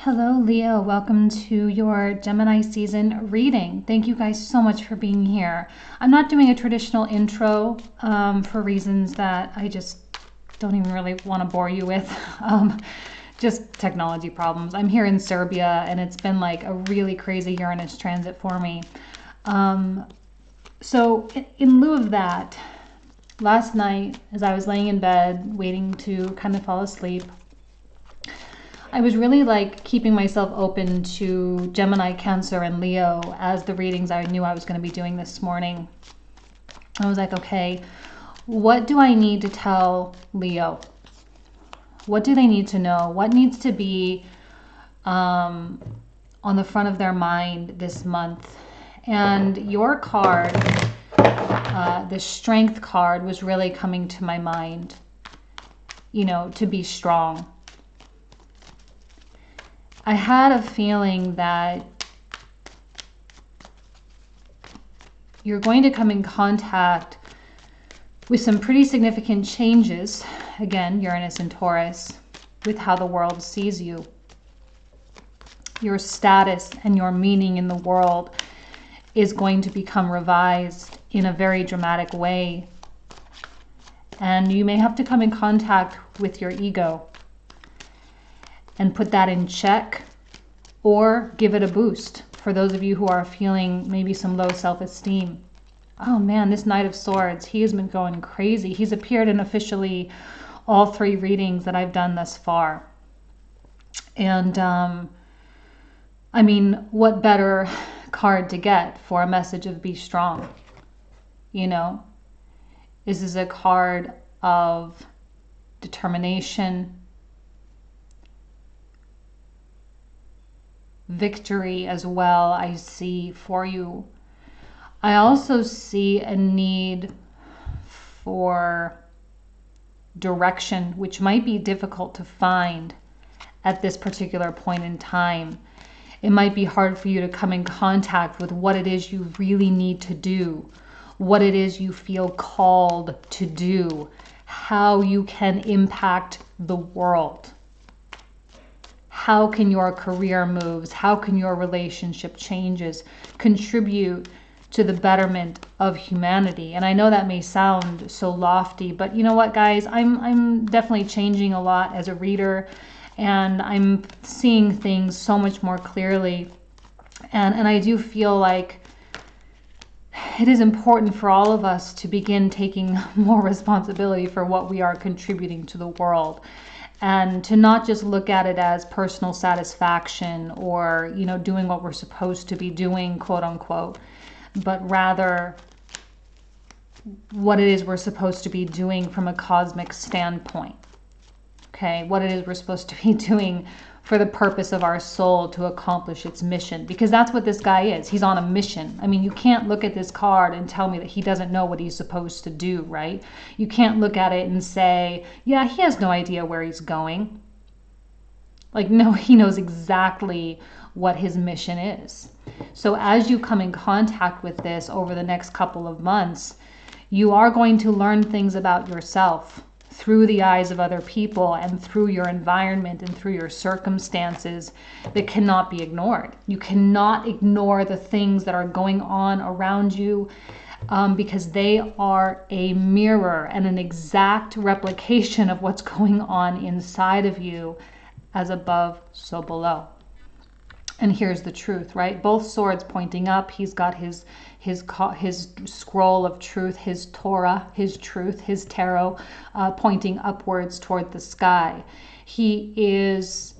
Hello, Leo. Welcome to your Gemini season reading. Thank you guys so much for being here. I'm not doing a traditional intro for reasons that I just don't even really want to bore you with. Just technology problems. I'm here in Serbia and it's been like a really crazy Uranus transit for me. So in lieu of that, last night as I was laying in bed waiting to kind of fall asleep, I was really like keeping myself open to Gemini, Cancer, and Leo as the readings I knew I was going to be doing this morning. I was like, okay, what do I need to tell Leo? What do they need to know? What needs to be on the front of their mind this month? And your card, the Strength card, was really coming to my mind, you know, to be strong. I had a feeling that you're going to come in contact with some pretty significant changes, again, Uranus and Taurus, with how the world sees you. Your status and your meaning in the world is going to become revised in a very dramatic way. And you may have to come in contact with your ego and put that in check or give it a boost for those of you who are feeling maybe some low self-esteem. Oh man, this Knight of Swords, he has been going crazy. He's appeared in officially all 3 readings that I've done thus far. And I mean, what better card to get for a message of be strong? You know, this is a card of determination, victory as well, I see for you. I also see a need for direction, which might be difficult to find at this particular point in time. It might be hard for you to come in contact with what it is you really need to do, what it is you feel called to do, how you can impact the world. How can your career moves, how can your relationship changes contribute to the betterment of humanity? And I know that may sound so lofty, but you know what, guys? I'm definitely changing a lot as a reader, and I'm seeing things so much more clearly. And I do feel like it is important for all of us to begin taking more responsibility for what we are contributing to the world. And to not just look at it as personal satisfaction or, you know, doing what we're supposed to be doing, quote unquote, but rather what it is we're supposed to be doing from a cosmic standpoint. Okay, what it is we're supposed to be doing for the purpose of our soul to accomplish its mission, because that's what this guy is. He's on a mission. I mean, you can't look at this card and tell me that he doesn't know what he's supposed to do, right? You can't look at it and say, yeah, he has no idea where he's going. Like, no, he knows exactly what his mission is. So as you come in contact with this over the next couple of months, you are going to learn things about yourself through the eyes of other people and through your environment and through your circumstances that cannot be ignored. You cannot ignore the things that are going on around you because they are a mirror and an exact replication of what's going on inside of you. As above, so below. And here's the truth, right? Both swords pointing up. He's got his scroll of truth, his Torah, his truth, his tarot, pointing upwards toward the sky. He is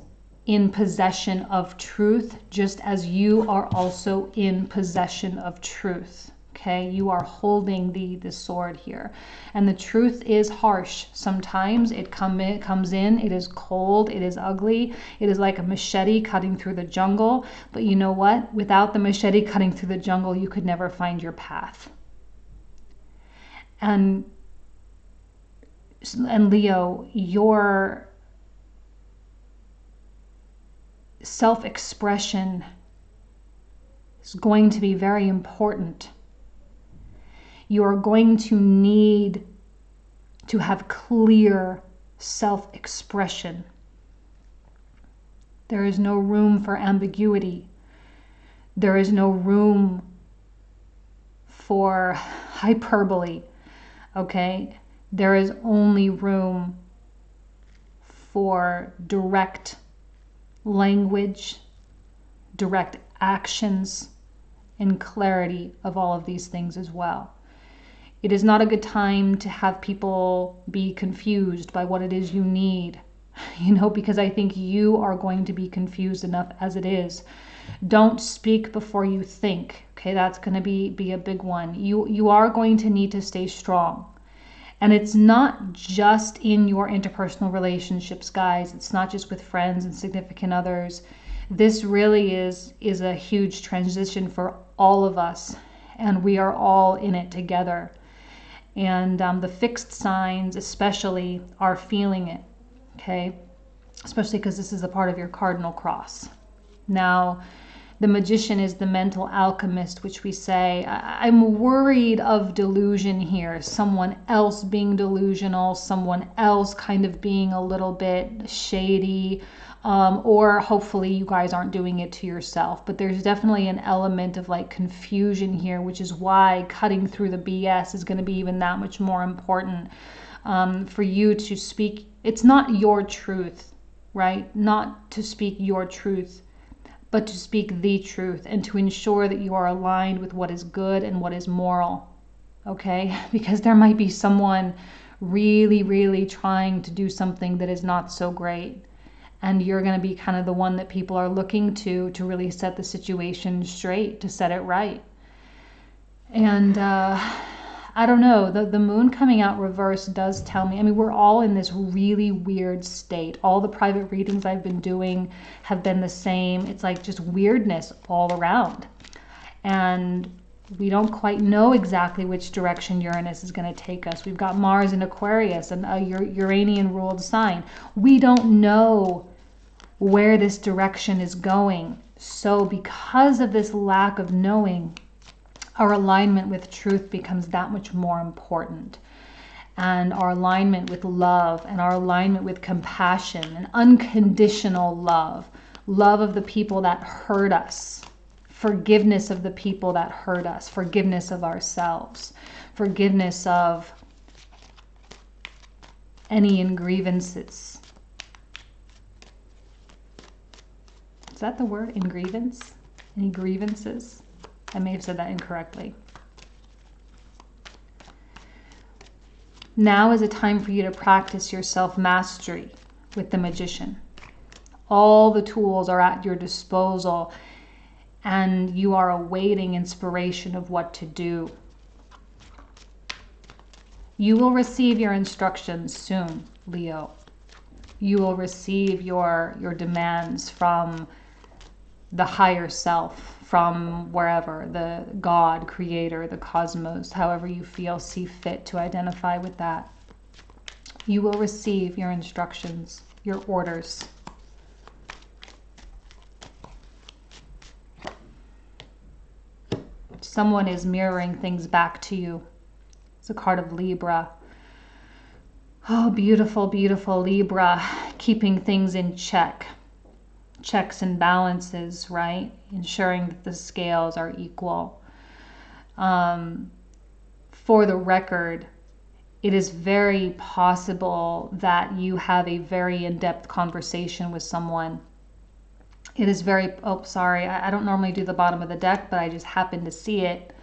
in possession of truth, just as you are also in possession of truth. Okay, you are holding the sword here. And the truth is harsh. Sometimes it comes in, it is cold, it is ugly. It is like a machete cutting through the jungle. But you know what? Without the machete cutting through the jungle, you could never find your path. And Leo, your self-expression is going to be very important. You're going to need to have clear self-expression. There is no room for ambiguity. There is no room for hyperbole, okay? There is only room for direct language, direct actions, and clarity of all of these things as well. It is not a good time to have people be confused by what it is you need, because I think you are going to be confused enough as it is. Don't speak before you think. Okay, that's going to be a big one. You are going to need to stay strong. And it's not just in your interpersonal relationships, guys. It's not just with friends and significant others. This really is a huge transition for all of us, and we are all in it together. And the fixed signs especially are feeling it, okay? Especially because this is a part of your cardinal cross. Now, the magician is the mental alchemist, which we say, I'm worried of delusion here. Someone else being delusional, someone else kind of being a little bit shady, or hopefully you guys aren't doing it to yourself. But there's definitely an element of like confusion here, which is why cutting through the BS is going to be even that much more important for you to speak. It's not your truth, right? Not to speak your truth, but to speak the truth and to ensure that you are aligned with what is good and what is moral, okay? Because there might be someone really, really trying to do something that is not so great. And you're going to be kind of the one that people are looking to really set the situation straight, to set it right. And I don't know, the moon coming out reverse does tell me, we're all in this really weird state. All the private readings I've been doing have been the same. It's like just weirdness all around. And we don't quite know exactly which direction Uranus is going to take us. We've got Mars in Aquarius, and a Uranian ruled sign. We don't know where this direction is going. So because of this lack of knowing, our alignment with truth becomes that much more important. And our alignment with love and our alignment with compassion and unconditional love, love of the people that hurt us, forgiveness of the people that hurt us, forgiveness of ourselves, forgiveness of any grievances. Is that the word, ingrievance? Any grievances? I may have said that incorrectly. Now is a time for you to practice your self-mastery with the magician. All the tools are at your disposal, and you are awaiting inspiration of what to do. You will receive your instructions soon, Leo. You will receive your demands from the higher self, from wherever, the God, creator, the cosmos, however you see fit to identify with that. You will receive your instructions, your orders. Someone is mirroring things back to you. It's a card of Libra. Oh, beautiful, beautiful Libra, keeping things in check. Checks and balances, right? Ensuring that the scales are equal. For the record, it is very possible that you have a very in-depth conversation with someone. It is very, oh, sorry, I don't normally do the bottom of the deck, but I just happened to see it.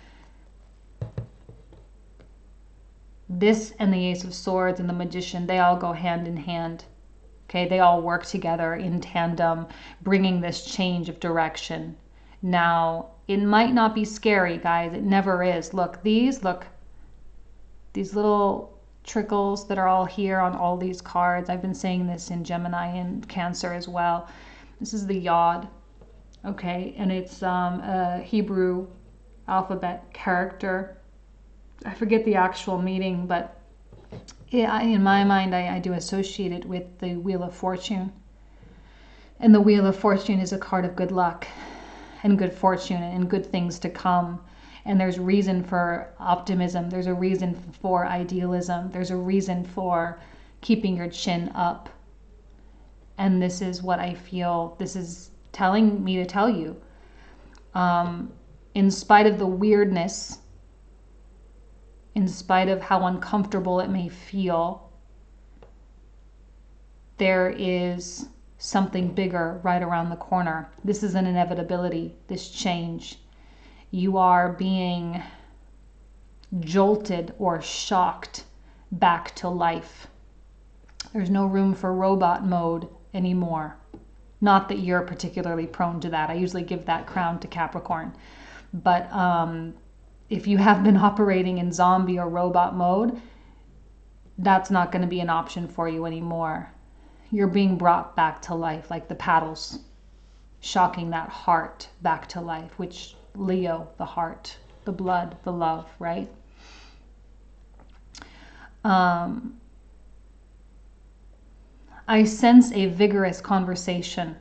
This and the Ace of Swords and the Magician, they all go hand in hand. Okay, they all work together in tandem, bringing this change of direction. Now, it might not be scary, guys. It never is. Look, these little trickles that are all here on all these cards. I've been saying this in Gemini and Cancer as well. This is the Yod, okay, and it's a Hebrew alphabet character. I forget the actual meaning, but in my mind, I do associate it with the Wheel of Fortune. And the Wheel of Fortune is a card of good luck and good fortune and good things to come. And there's reason for optimism. There's a reason for idealism. There's a reason for keeping your chin up And this is what I feel this is telling me to tell you. In spite of the weirdness, in spite of how uncomfortable it may feel, there is something bigger right around the corner. This is an inevitability, this change. You are being jolted or shocked back to life. There's no room for robot mode anymore. Not that you're particularly prone to that. I usually give that crown to Capricorn. But if you have been operating in zombie or robot mode, that's not going to be an option for you anymore. You're being brought back to life, like the paddles, shocking that heart back to life, which Leo, the heart, the blood, the love, right? I sense a vigorous conversation,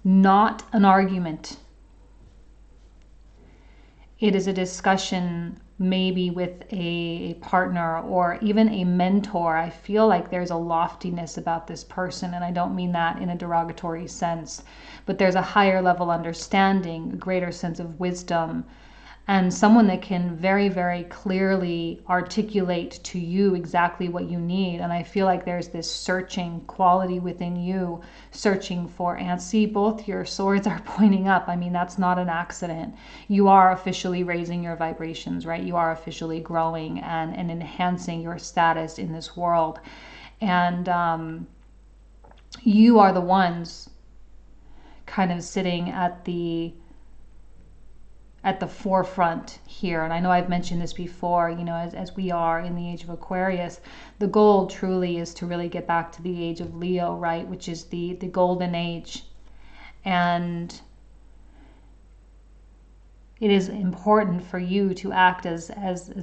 not an argument. It is a discussion maybe with a partner or even a mentor. I feel like there's a loftiness about this person, and I don't mean that in a derogatory sense, but there's a higher level understanding, a greater sense of wisdom, and someone that can very, very clearly articulate to you exactly what you need. And I feel like there's this searching quality within you, searching for answers. See, both your swords are pointing up. I mean, that's not an accident. You are officially raising your vibrations, right? You are officially growing and enhancing your status in this world. And you are the ones kind of sitting at the forefront here. And I know I've mentioned this before, you know, as we are in the age of Aquarius, the goal truly is to really get back to the age of Leo, right? Which is the golden age. And it is important for you to act as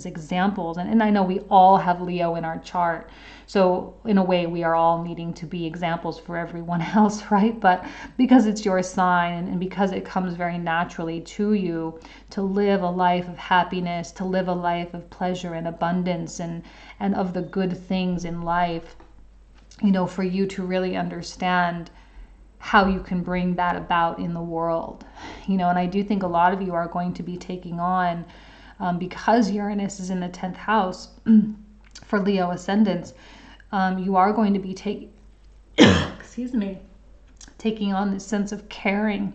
examples. And I know we all have Leo in our chart. So in a way, we are all needing to be examples for everyone else, right? But because it's your sign and because it comes very naturally to you to live a life of happiness, to live a life of pleasure and abundance and of the good things in life, you know, for you to really understand how you can bring that about in the world, you know. And I do think a lot of you are going to be taking on, because Uranus is in the 10th house for Leo ascendants, you are going to be taking on this sense of caring,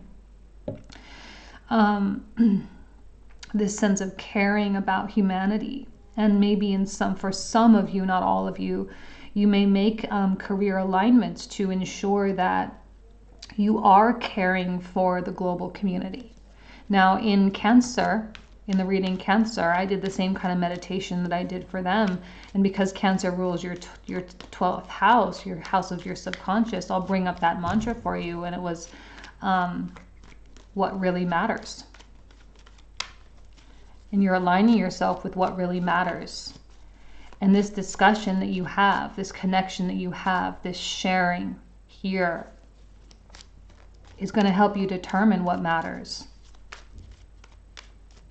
this sense of caring about humanity. And maybe for some of you, not all of you, you may make career alignments to ensure that you are caring for the global community. Now in Cancer, in the reading Cancer, I did the same kind of meditation that I did for them. And because Cancer rules your 12th house, your house of your subconscious, I'll bring up that mantra for you. And it was what really matters. And you're aligning yourself with what really matters. And this discussion that you have, this connection that you have, this sharing here, is going to help you determine what matters.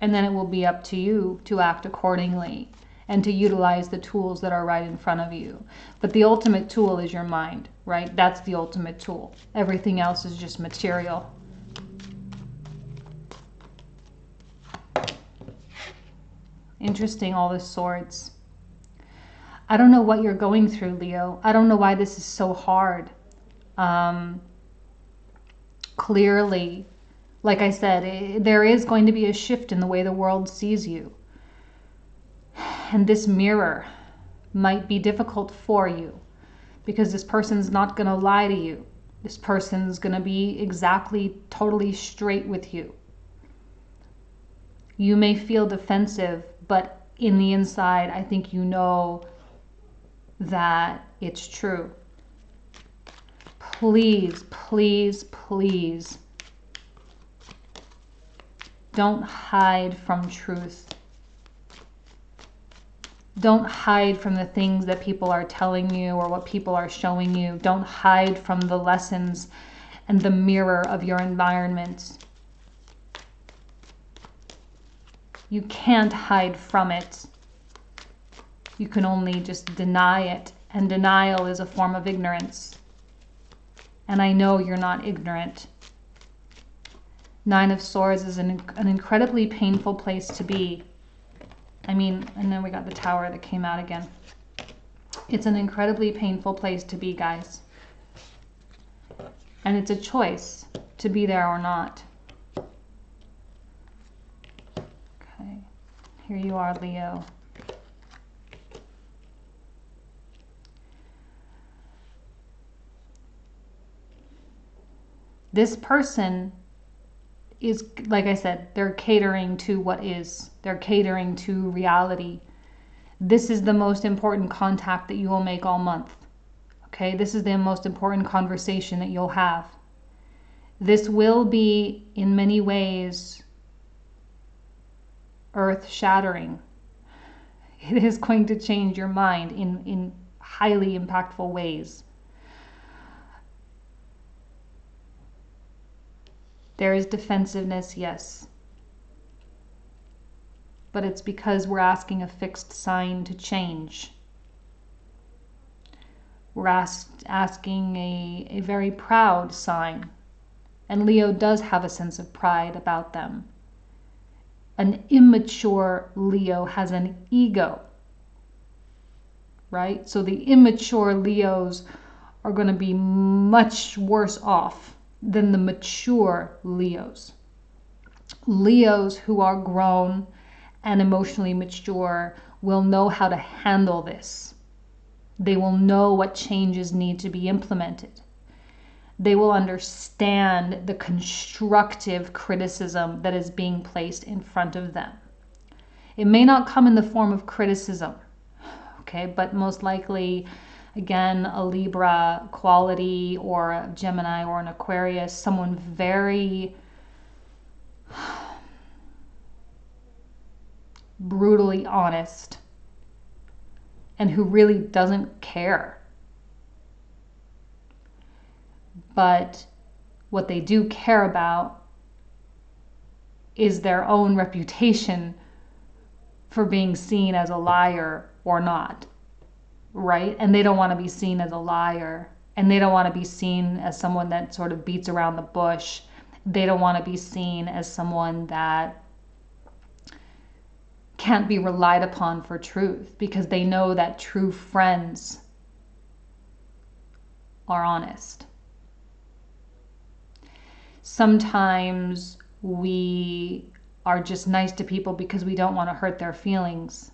And then it will be up to you to act accordingly and to utilize the tools that are right in front of you. But the ultimate tool is your mind, right? That's the ultimate tool. Everything else is just material. Interesting, all the swords. I don't know what you're going through, Leo. I don't know why this is so hard. Clearly, like I said, there is going to be a shift in the way the world sees you. And this mirror might be difficult for you because this person's not going to lie to you. This person's going to be exactly, totally straight with you. You may feel defensive, but in the inside, I think you know that it's true. Please, please, please don't hide from truth. Don't hide from the things that people are telling you or what people are showing you. Don't hide from the lessons and the mirror of your environment. You can't hide from it. You can only just deny it. And denial is a form of ignorance. And I know you're not ignorant. Nine of Swords is an incredibly painful place to be. I mean, and then we got the Tower that came out again. It's an incredibly painful place to be, guys. And it's a choice to be there or not. Okay, here you are, Leo. This person is, like I said, they're catering to what is. They're catering to reality. This is the most important contact that you will make all month. Okay, this is the most important conversation that you'll have. This will be, in many ways, earth-shattering. It is going to change your mind in highly impactful ways. There is defensiveness, yes. But it's because we're asking a fixed sign to change. We're asking a very proud sign. And Leo does have a sense of pride about them. An immature Leo has an ego, right? So the immature Leos are going to be much worse off than the mature Leos. Leos who are grown and emotionally mature will know how to handle this. They will know what changes need to be implemented. They will understand the constructive criticism that is being placed in front of them. It may not come in the form of criticism, okay, but most likely, again, a Libra quality or a Gemini or an Aquarius, someone very brutally honest and who really doesn't care. But what they do care about is their own reputation for being seen as a liar or not, right? And they don't want to be seen as a liar, and they don't want to be seen as someone that sort of beats around the bush. They don't want to be seen as someone that can't be relied upon for truth, because they know that true friends are honest. Sometimes we are just nice to people because we don't want to hurt their feelings.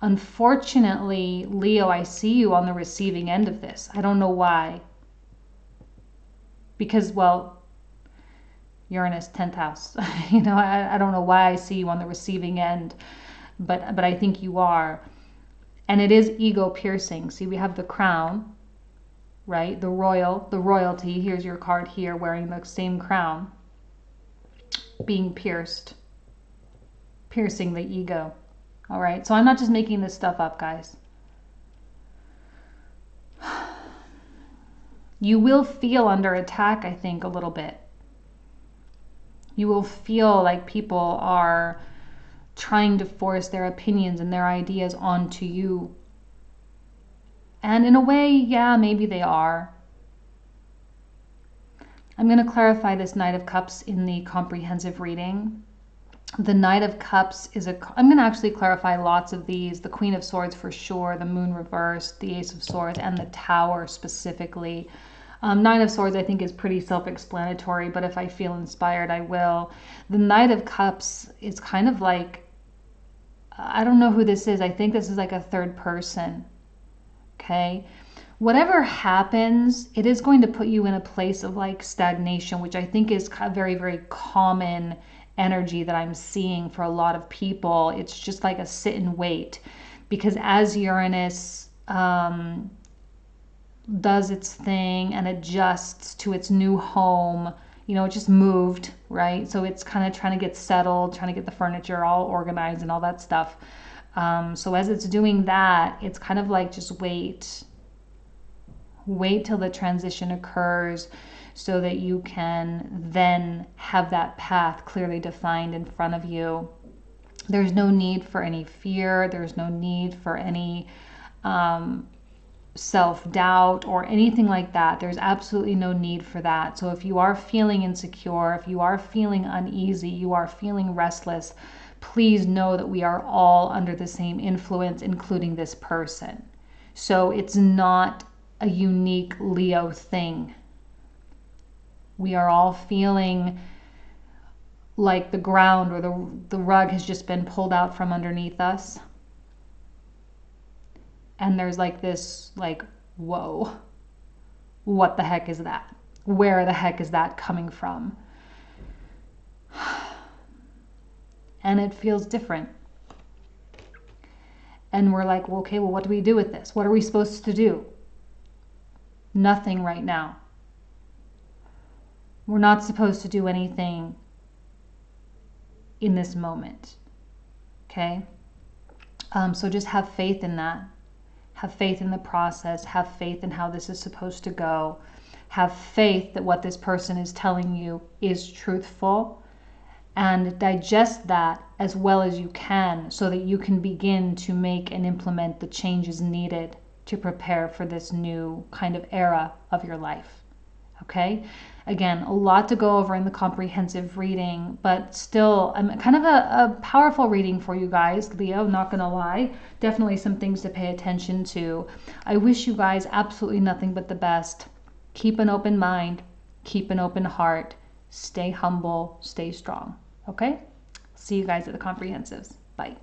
Unfortunately, Leo, I see you on the receiving end of this. I don't know why. Because, well, Uranus, 10th house. You know, I don't know why I see you on the receiving end, but I think you are. And it is ego piercing. See, we have the crown, right? The royalty. Here's your card here, wearing the same crown, being piercing the ego. All right, so I'm not just making this stuff up, guys. You will feel under attack, I think, a little bit. You will feel like people are trying to force their opinions and their ideas onto you. And in a way, yeah, maybe they are. I'm going to clarify this Knight of Cups in the comprehensive reading. The Knight of Cups is I'm going to actually clarify lots of these. The Queen of Swords for sure, the Moon reversed, the Ace of Swords, and the Tower specifically. Nine of Swords I think is pretty self-explanatory, but if I feel inspired, I will. The Knight of Cups is kind of like, I don't know who this is. I think this is like a third person. Okay? Whatever happens, it is going to put you in a place of like stagnation, which I think is a very, very common energy that I'm seeing for a lot of people. It's just like a sit and wait, because as Uranus does its thing and adjusts to its new home, you know, it just moved, right? So it's kind of trying to get settled, trying to get the furniture all organized and all that stuff. So as it's doing that, it's kind of like just wait till the transition occurs, so that you can then have that path clearly defined in front of you. There's no need for any fear. There's no need for any self-doubt or anything like that. There's absolutely no need for that. So if you are feeling insecure, if you are feeling uneasy, you are feeling restless, please know that we are all under the same influence, including this person. So it's not a unique Leo thing. We are all feeling like the ground or the rug has just been pulled out from underneath us. And there's like this, like, whoa, what the heck is that? Where the heck is that coming from? And it feels different. And we're like, well, okay, well, what do we do with this? What are we supposed to do? Nothing right now. We're not supposed to do anything in this moment. Okay? So just have faith in that. Have faith in the process. Have faith in how this is supposed to go. Have faith that what this person is telling you is truthful, and digest that as well as you can so that you can begin to make and implement the changes needed to prepare for this new kind of era of your life. Okay? Again, a lot to go over in the comprehensive reading, but still kind of a powerful reading for you guys, Leo, not gonna lie. Definitely some things to pay attention to. I wish you guys absolutely nothing but the best. Keep an open mind, keep an open heart, stay humble, stay strong. Okay? See you guys at the comprehensives. Bye.